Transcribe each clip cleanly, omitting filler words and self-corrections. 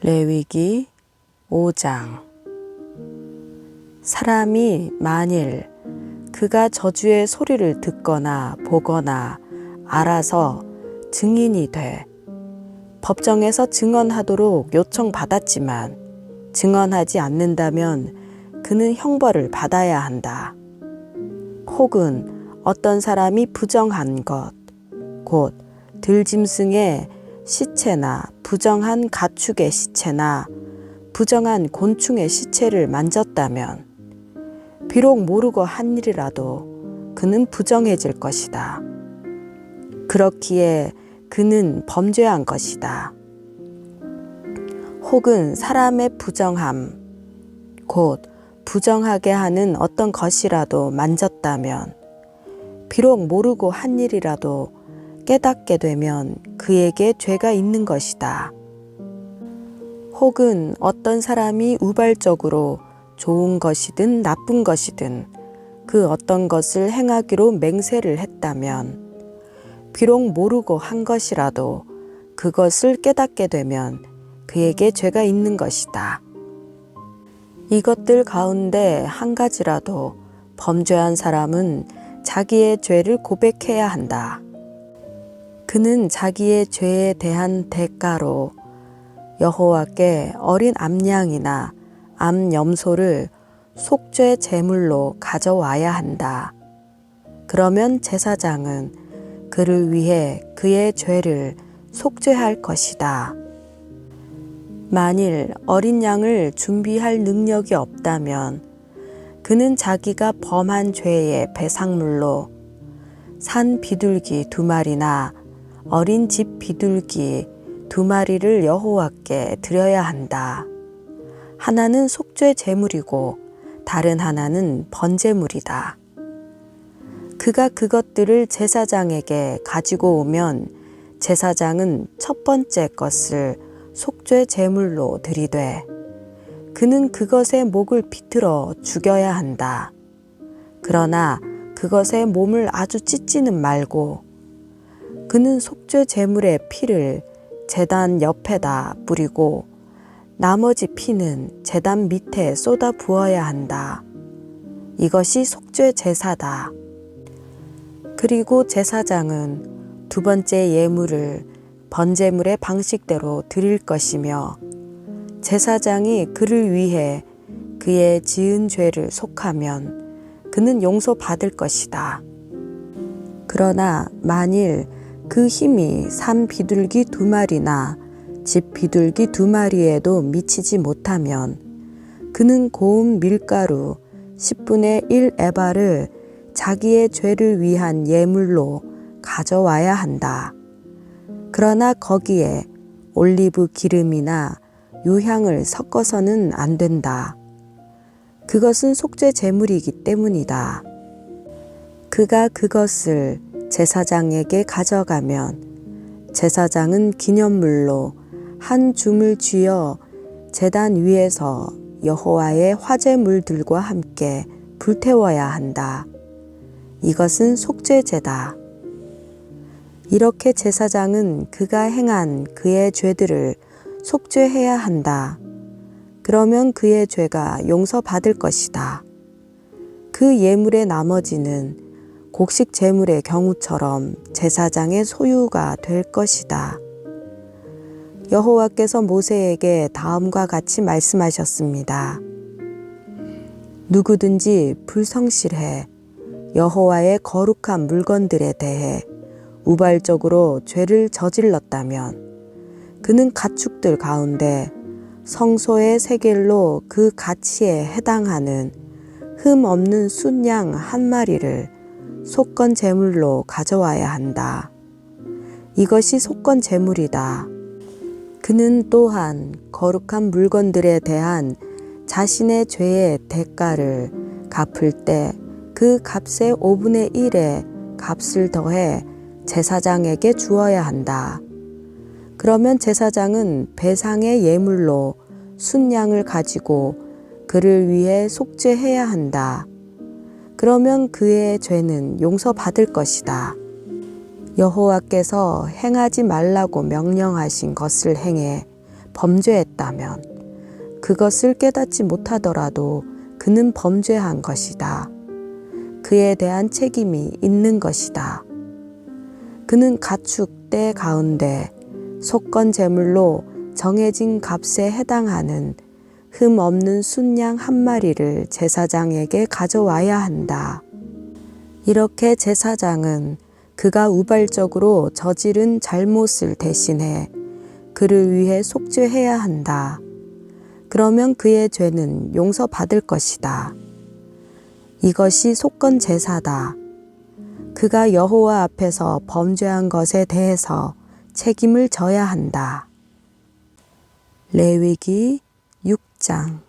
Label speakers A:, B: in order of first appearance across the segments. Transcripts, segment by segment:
A: 레위기 5장. 사람이 만일 그가 저주의 소리를 듣거나 보거나 알아서 증인이 돼 법정에서 증언하도록 요청받았지만 증언하지 않는다면 그는 형벌을 받아야 한다. 혹은 어떤 사람이 부정한 것, 곧 들짐승의 시체나 부정한 가축의 시체나 부정한 곤충의 시체를 만졌다면 비록 모르고 한 일이라도 그는 부정해질 것이다. 그렇기에 그는 범죄한 것이다. 혹은 사람의 부정함, 곧 부정하게 하는 어떤 것이라도 만졌다면 비록 모르고 한 일이라도 깨닫게 되면 그에게 죄가 있는 것이다. 혹은 어떤 사람이 우발적으로 좋은 것이든 나쁜 것이든 그 어떤 것을 행하기로 맹세를 했다면 비록 모르고 한 것이라도 그것을 깨닫게 되면 그에게 죄가 있는 것이다. 이것들 가운데 한 가지라도 범죄한 사람은 자기의 죄를 고백해야 한다. 그는 자기의 죄에 대한 대가로 여호와께 어린 암양이나 암염소를 속죄 제물로 가져와야 한다. 그러면 제사장은 그를 위해 그의 죄를 속죄할 것이다. 만일 어린 양을 준비할 능력이 없다면 그는 자기가 범한 죄의 배상물로 산 비둘기 2마리나 어린 집 비둘기 2마리를 여호와께 드려야 한다. 하나는 속죄 제물이고 다른 하나는 번제물이다. 그가 그것들을 제사장에게 가지고 오면 제사장은 첫 번째 것을 속죄 제물로 드리되 그는 그것의 목을 비틀어 죽여야 한다. 그러나 그것의 몸을 아주 찢지는 말고 그는 속죄 제물의 피를 제단 옆에다 뿌리고 나머지 피는 제단 밑에 쏟아 부어야 한다. 이것이 속죄 제사다. 그리고 제사장은 두 번째 예물을 번제물의 방식대로 드릴 것이며 제사장이 그를 위해 그의 지은 죄를 속하면 그는 용서받을 것이다. 그러나 만일 그 힘이 산 비둘기 2마리나 집 비둘기 2마리에도 미치지 못하면 그는 고운 밀가루 10분의 1 에바를 자기의 죄를 위한 예물로 가져와야 한다. 그러나 거기에 올리브 기름이나 유향을 섞어서는 안 된다. 그것은 속죄 제물이기 때문이다. 그가 그것을 제사장에게 가져가면 제사장은 기념물로 한 줌을 쥐어 제단 위에서 여호와의 화제물들과 함께 불태워야 한다. 이것은 속죄제다. 이렇게 제사장은 그가 행한 그의 죄들을 속죄해야 한다. 그러면 그의 죄가 용서받을 것이다. 그 예물의 나머지는 곡식 제물의 경우처럼 제사장의 소유가 될 것이다. 여호와께서 모세에게 다음과 같이 말씀하셨습니다. 누구든지 불성실해 여호와의 거룩한 물건들에 대해 우발적으로 죄를 저질렀다면 그는 가축들 가운데 성소의 세겔로 그 가치에 해당하는 흠 없는 순양 1마리를 속건 제물로 가져와야 한다. 이것이 속건 제물이다. 그는 또한 거룩한 물건들에 대한 자신의 죄의 대가를 갚을 때 그 값의 5분의 1의 값을 더해 제사장에게 주어야 한다. 그러면 제사장은 배상의 예물로 순양을 가지고 그를 위해 속죄해야 한다. 그러면 그의 죄는 용서받을 것이다. 여호와께서 행하지 말라고 명령하신 것을 행해 범죄했다면 그것을 깨닫지 못하더라도 그는 범죄한 것이다. 그에 대한 책임이 있는 것이다. 그는 가축 떼 가운데 속건 제물로 정해진 값에 해당하는 흠 없는 순양 한 마리를 제사장에게 가져와야 한다. 이렇게 제사장은 그가 우발적으로 저지른 잘못을 대신해 그를 위해 속죄해야 한다. 그러면 그의 죄는 용서받을 것이다. 이것이 속건 제사다. 그가 여호와 앞에서 범죄한 것에 대해서 책임을 져야 한다. 레위기 6장.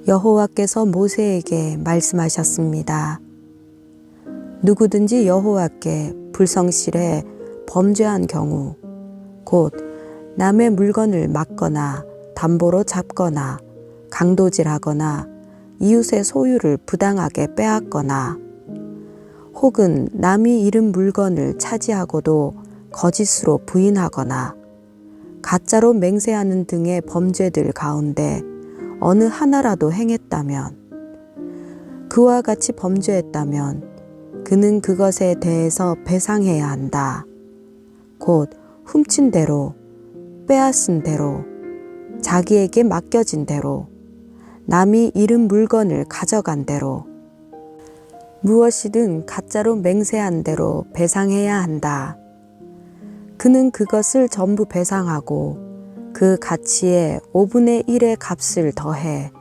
A: 여호와께서 모세에게 말씀하셨습니다. 누구든지 여호와께 불성실해 범죄한 경우 곧 남의 물건을 막거나 담보로 잡거나 강도질하거나 이웃의 소유를 부당하게 빼앗거나 혹은 남이 잃은 물건을 차지하고도 거짓으로 부인하거나 가짜로 맹세하는 등의 범죄들 가운데 어느 하나라도 행했다면 그와 같이 범죄했다면 그는 그것에 대해서 배상해야 한다. 곧 훔친 대로, 빼앗은 대로, 자기에게 맡겨진 대로, 남이 잃은 물건을 가져간 대로, 무엇이든 가짜로 맹세한 대로 배상해야 한다. 그는 그것을 전부 배상하고 그 가치의 5분의 1의 값을 더해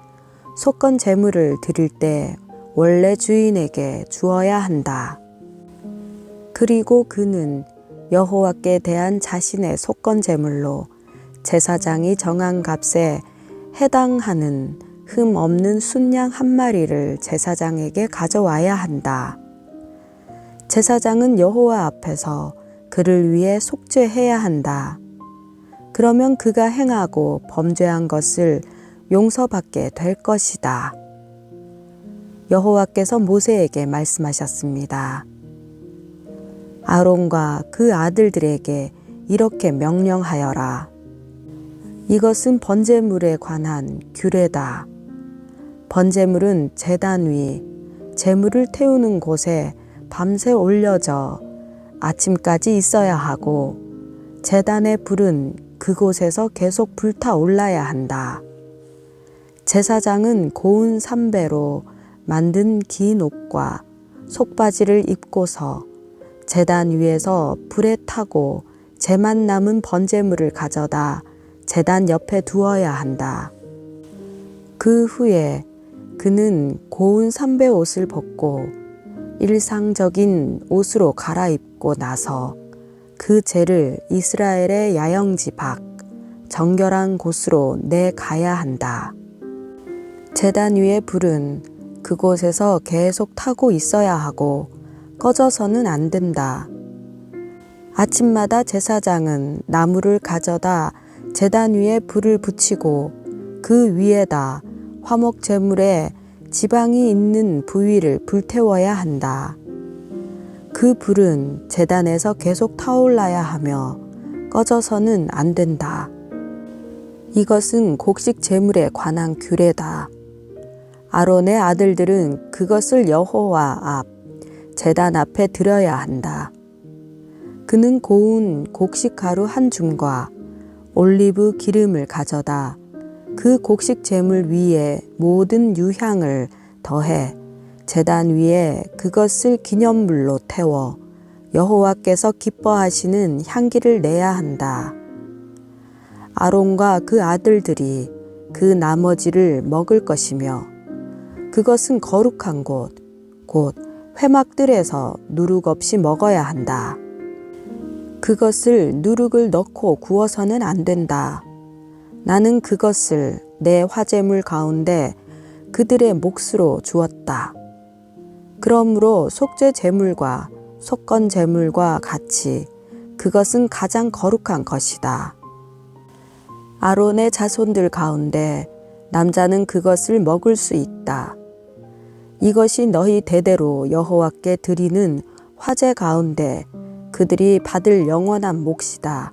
A: 속건 제물을 드릴 때 원래 주인에게 주어야 한다. 그리고 그는 여호와께 대한 자신의 속건 제물로 제사장이 정한 값에 해당하는 흠 없는 순양 한 마리를 제사장에게 가져와야 한다. 제사장은 여호와 앞에서 그를 위해 속죄해야 한다. 그러면 그가 행하고 범죄한 것을 용서받게 될 것이다. 여호와께서 모세에게 말씀하셨습니다. 아론과 그 아들들에게 이렇게 명령하여라. 이것은 번제물에 관한 규례다. 번제물은 제단 위, 제물을 태우는 곳에 밤새 올려져 아침까지 있어야 하고 제단의 불은 그곳에서 계속 불타올라야 한다. 제사장은 고운 삼배로 만든 긴 옷과 속바지를 입고서 제단 위에서 불에 타고 재만 남은 번제물을 가져다 제단 옆에 두어야 한다. 그 후에 그는 고운 삼배 옷을 벗고 일상적인 옷으로 갈아입고 나서 그 재를 이스라엘의 야영지 밖 정결한 곳으로 내가야 한다. 제단 위의 불은 그곳에서 계속 타고 있어야 하고 꺼져서는 안 된다. 아침마다 제사장은 나무를 가져다 제단 위에 불을 붙이고 그 위에다 화목 제물에 지방이 있는 부위를 불태워야 한다. 그 불은 제단에서 계속 타올라야 하며 꺼져서는 안 된다. 이것은 곡식 제물에 관한 규례다. 아론의 아들들은 그것을 여호와 앞 제단 앞에 드려야 한다. 그는 고운 곡식 가루 한 줌과 올리브 기름을 가져다 그 곡식 제물 위에 모든 유향을 더해 제단 위에 그것을 기념물로 태워 여호와께서 기뻐하시는 향기를 내야 한다. 아론과 그 아들들이 그 나머지를 먹을 것이며 그것은 거룩한 곳, 곧 회막들에서 누룩 없이 먹어야 한다. 그것을 누룩을 넣고 구워서는 안 된다. 나는 그것을 내 화제물 가운데 그들의 몫으로 주었다. 그러므로 속죄 제물과 속건 제물과 같이 그것은 가장 거룩한 것이다. 아론의 자손들 가운데 남자는 그것을 먹을 수 있다. 이것이 너희 대대로 여호와께 드리는 화제 가운데 그들이 받을 영원한 몫이다.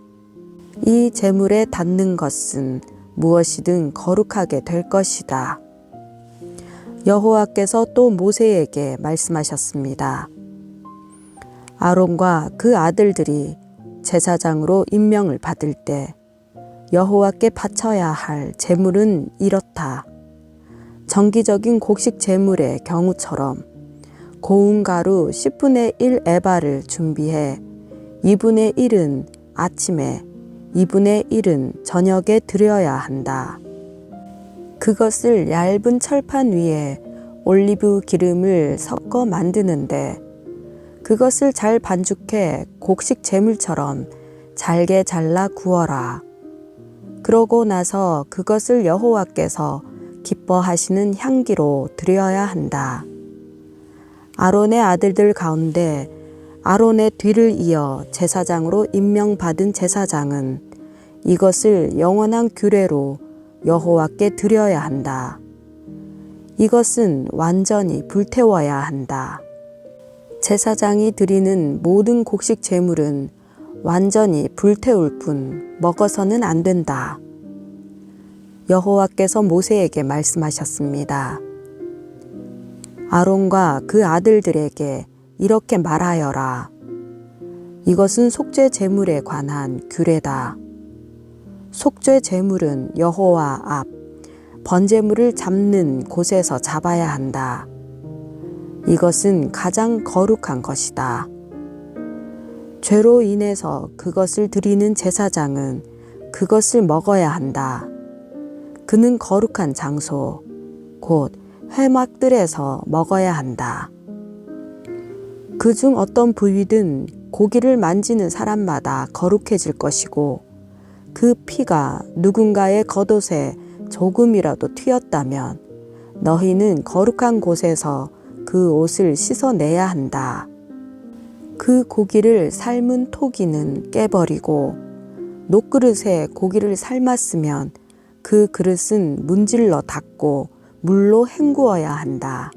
A: 이 제물에 닿는 것은 무엇이든 거룩하게 될 것이다. 여호와께서 또 모세에게 말씀하셨습니다. 아론과 그 아들들이 제사장으로 임명을 받을 때 여호와께 바쳐야 할 제물은 이렇다. 정기적인 곡식 제물의 경우처럼 고운 가루 10분의 1 에바를 준비해 2분의 1은 아침에 2분의 1은 저녁에 드려야 한다. 그것을 얇은 철판 위에 올리브 기름을 섞어 만드는데 그것을 잘 반죽해 곡식 제물처럼 잘게 잘라 구워라. 그러고 나서 그것을 여호와께서 기뻐하시는 향기로 드려야 한다. 아론의 아들들 가운데 아론의 뒤를 이어 제사장으로 임명받은 제사장은 이것을 영원한 규례로 여호와께 드려야 한다. 이것은 완전히 불태워야 한다. 제사장이 드리는 모든 곡식 제물은 완전히 불태울 뿐 먹어서는 안 된다. 여호와께서 모세에게 말씀하셨습니다. 아론과 그 아들들에게 이렇게 말하여라. 이것은 속죄 제물에 관한 규례다. 속죄 제물은 여호와 앞 번제물을 잡는 곳에서 잡아야 한다. 이것은 가장 거룩한 것이다. 죄로 인해서 그것을 드리는 제사장은 그것을 먹어야 한다. 그는 거룩한 장소, 곧 회막들에서 먹어야 한다. 그중 어떤 부위든 고기를 만지는 사람마다 거룩해질 것이고 그 피가 누군가의 겉옷에 조금이라도 튀었다면 너희는 거룩한 곳에서 그 옷을 씻어내야 한다. 그 고기를 삶은 토기는 깨버리고 녹그릇에 고기를 삶았으면 그 그릇은 문질러 닦고 물로 헹구어야 한다.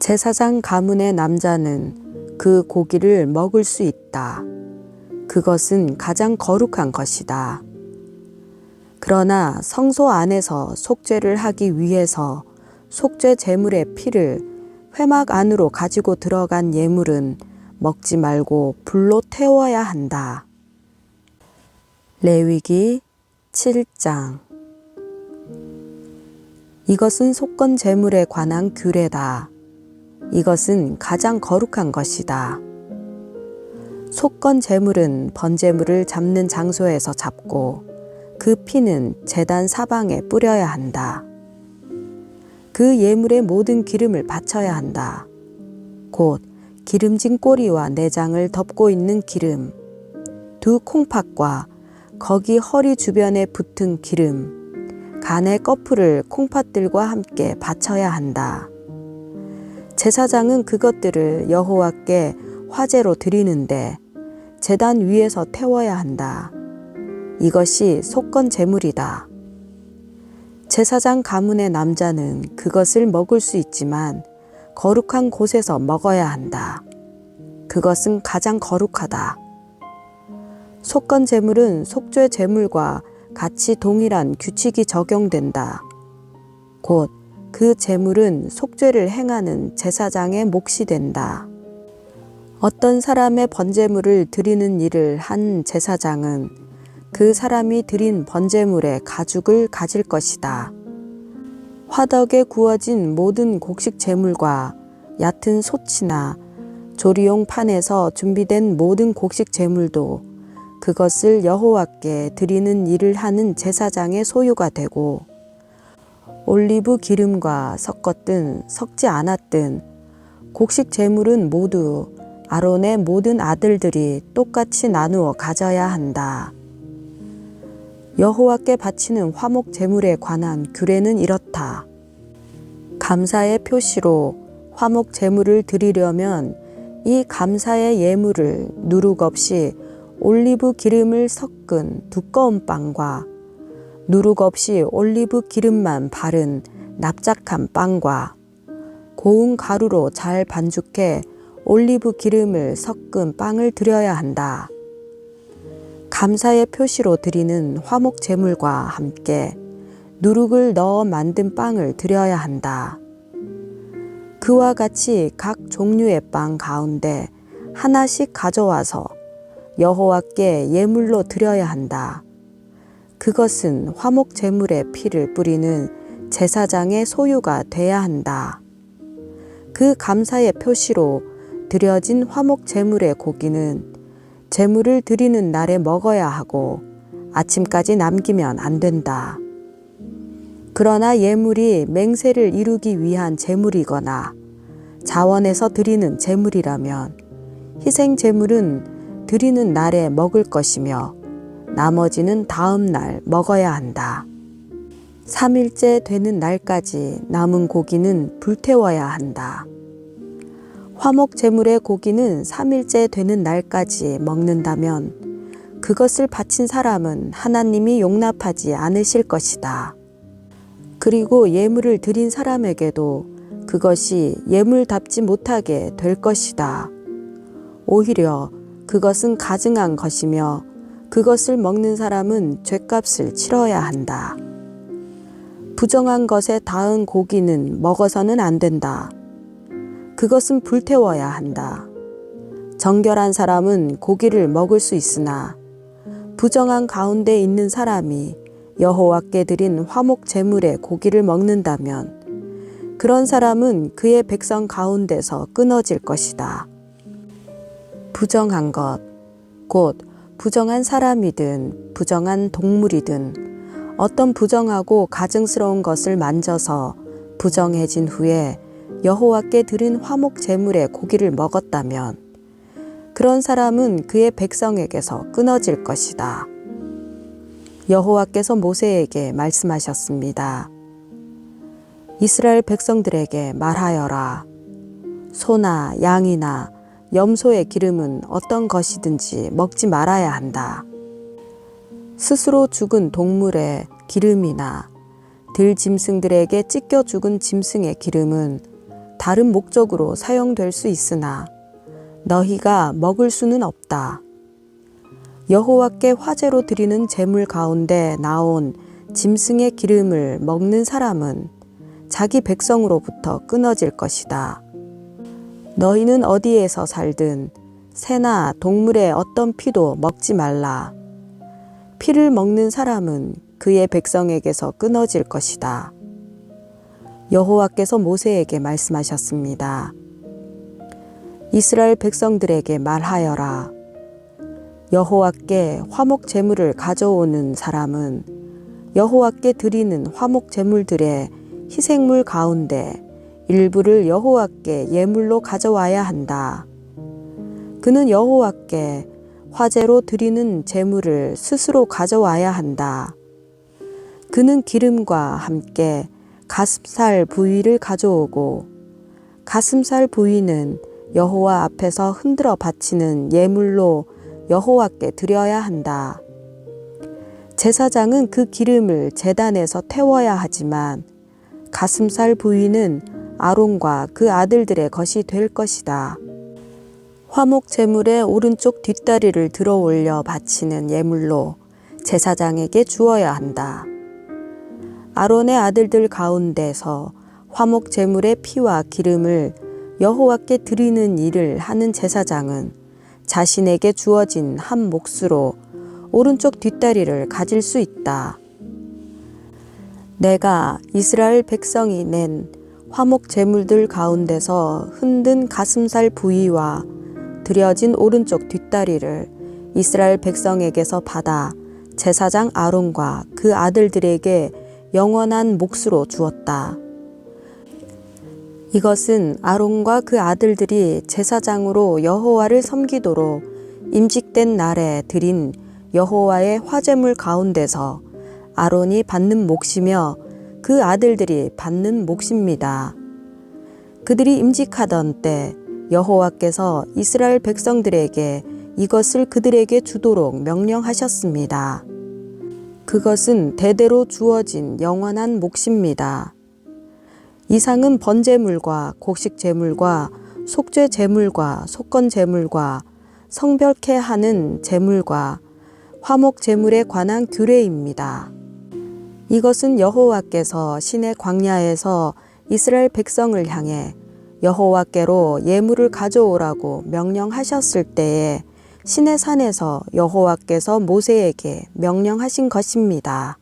A: 제사장 가문의 남자는 그 고기를 먹을 수 있다. 그것은 가장 거룩한 것이다. 그러나 성소 안에서 속죄를 하기 위해서 속죄 제물의 피를 회막 안으로 가지고 들어간 예물은 먹지 말고 불로 태워야 한다. 레위기 7장. 이것은 속건 제물에 관한 규례다. 이것은 가장 거룩한 것이다. 속건 제물은 번제물을 잡는 장소에서 잡고 그 피는 제단 사방에 뿌려야 한다. 그 예물의 모든 기름을 바쳐야 한다. 곧 기름진 꼬리와 내장을 덮고 있는 기름, 두 콩팥과 거기 허리 주변에 붙은 기름, 간의 꺼풀을 콩팥들과 함께 바쳐야 한다. 제사장은 그것들을 여호와께 화제로 드리는데 제단 위에서 태워야 한다. 이것이 속건 제물이다. 제사장 가문의 남자는 그것을 먹을 수 있지만 거룩한 곳에서 먹어야 한다. 그것은 가장 거룩하다. 속건 제물은 속죄 제물과 같이 동일한 규칙이 적용된다. 곧 그 제물은 속죄를 행하는 제사장의 몫이 된다. 어떤 사람의 번제물을 드리는 일을 한 제사장은 그 사람이 드린 번제물의 가죽을 가질 것이다. 화덕에 구워진 모든 곡식 제물과 얕은 솥이나 조리용 판에서 준비된 모든 곡식 제물도 그것을 여호와께 드리는 일을 하는 제사장의 소유가 되고 올리브 기름과 섞었든 섞지 않았든 곡식 제물은 모두 아론의 모든 아들들이 똑같이 나누어 가져야 한다. 여호와께 바치는 화목 제물에 관한 규례는 이렇다. 감사의 표시로 화목 제물을 드리려면 이 감사의 예물을 누룩 없이 올리브 기름을 섞은 두꺼운 빵과 누룩 없이 올리브 기름만 바른 납작한 빵과 고운 가루로 잘 반죽해 올리브 기름을 섞은 빵을 드려야 한다. 감사의 표시로 드리는 화목 제물과 함께 누룩을 넣어 만든 빵을 드려야 한다. 그와 같이 각 종류의 빵 가운데 하나씩 가져와서 여호와께 예물로 드려야 한다. 그것은 화목 제물의 피를 뿌리는 제사장의 소유가 돼야 한다. 그 감사의 표시로 드려진 화목 제물의 고기는 제물을 드리는 날에 먹어야 하고 아침까지 남기면 안 된다. 그러나 예물이 맹세를 이루기 위한 제물이거나 자원에서 드리는 제물이라면 희생 제물은 드리는 날에 먹을 것이며 나머지는 다음 날 먹어야 한다. 3일째 되는 날까지 남은 고기는 불태워야 한다. 화목 제물의 고기는 3일째 되는 날까지 먹는다면 그것을 바친 사람은 하나님이 용납하지 않으실 것이다. 그리고 예물을 드린 사람에게도 그것이 예물답지 못하게 될 것이다. 오히려 그것은 가증한 것이며 그것을 먹는 사람은 죗값을 치러야 한다. 부정한 것에 닿은 고기는 먹어서는 안 된다. 그것은 불태워야 한다. 정결한 사람은 고기를 먹을 수 있으나 부정한 가운데 있는 사람이 여호와께 드린 화목 제물의 고기를 먹는다면 그런 사람은 그의 백성 가운데서 끊어질 것이다. 부정한 것, 곧 부정한 사람이든 부정한 동물이든 어떤 부정하고 가증스러운 것을 만져서 부정해진 후에 여호와께 드린 화목 제물의 고기를 먹었다면 그런 사람은 그의 백성에게서 끊어질 것이다. 여호와께서 모세에게 말씀하셨습니다. 이스라엘 백성들에게 말하여라. 소나 양이나 염소의 기름은 어떤 것이든지 먹지 말아야 한다. 스스로 죽은 동물의 기름이나 들짐승들에게 찢겨 죽은 짐승의 기름은 다른 목적으로 사용될 수 있으나 너희가 먹을 수는 없다. 여호와께 화제로 드리는 제물 가운데 나온 짐승의 기름을 먹는 사람은 자기 백성으로부터 끊어질 것이다. 너희는 어디에서 살든 새나 동물의 어떤 피도 먹지 말라. 피를 먹는 사람은 그의 백성에게서 끊어질 것이다. 여호와께서 모세에게 말씀하셨습니다. 이스라엘 백성들에게 말하여라. 여호와께 화목 제물을 가져오는 사람은 여호와께 드리는 화목 제물들의 희생물 가운데 일부를 여호와께 예물로 가져와야 한다. 그는 여호와께 화제로 드리는 제물을 스스로 가져와야 한다. 그는 기름과 함께 가슴살 부위를 가져오고 가슴살 부위는 여호와 앞에서 흔들어 바치는 예물로 여호와께 드려야 한다. 제사장은 그 기름을 제단에서 태워야 하지만 가슴살 부위는 아론과 그 아들들의 것이 될 것이다. 화목 제물의 오른쪽 뒷다리를 들어 올려 바치는 예물로 제사장에게 주어야 한다. 아론의 아들들 가운데서 화목 제물의 피와 기름을 여호와께 드리는 일을 하는 제사장은 자신에게 주어진 한 몫으로 오른쪽 뒷다리를 가질 수 있다. 내가 이스라엘 백성이 낸 화목 제물들 가운데서 흔든 가슴살 부위와 드려진 오른쪽 뒷다리를 이스라엘 백성에게서 받아 제사장 아론과 그 아들들에게 영원한 몫으로 주었다. 이것은 아론과 그 아들들이 제사장으로 여호와를 섬기도록 임직된 날에 드린 여호와의 화제물 가운데서 아론이 받는 몫이며 그 아들들이 받는 몫입니다. 그들이 임직하던 때 여호와께서 이스라엘 백성들에게 이것을 그들에게 주도록 명령하셨습니다. 그것은 대대로 주어진 영원한 몫입니다. 이상은 번제물과 곡식제물과 속죄제물과 속건제물과 성별케 하는 제물과 화목 제물에 관한 규례입니다. 이것은 여호와께서 시내 광야에서 이스라엘 백성을 향해 여호와께로 예물을 가져오라고 명령하셨을 때에 시내산에서 여호와께서 모세에게 명령하신 것입니다.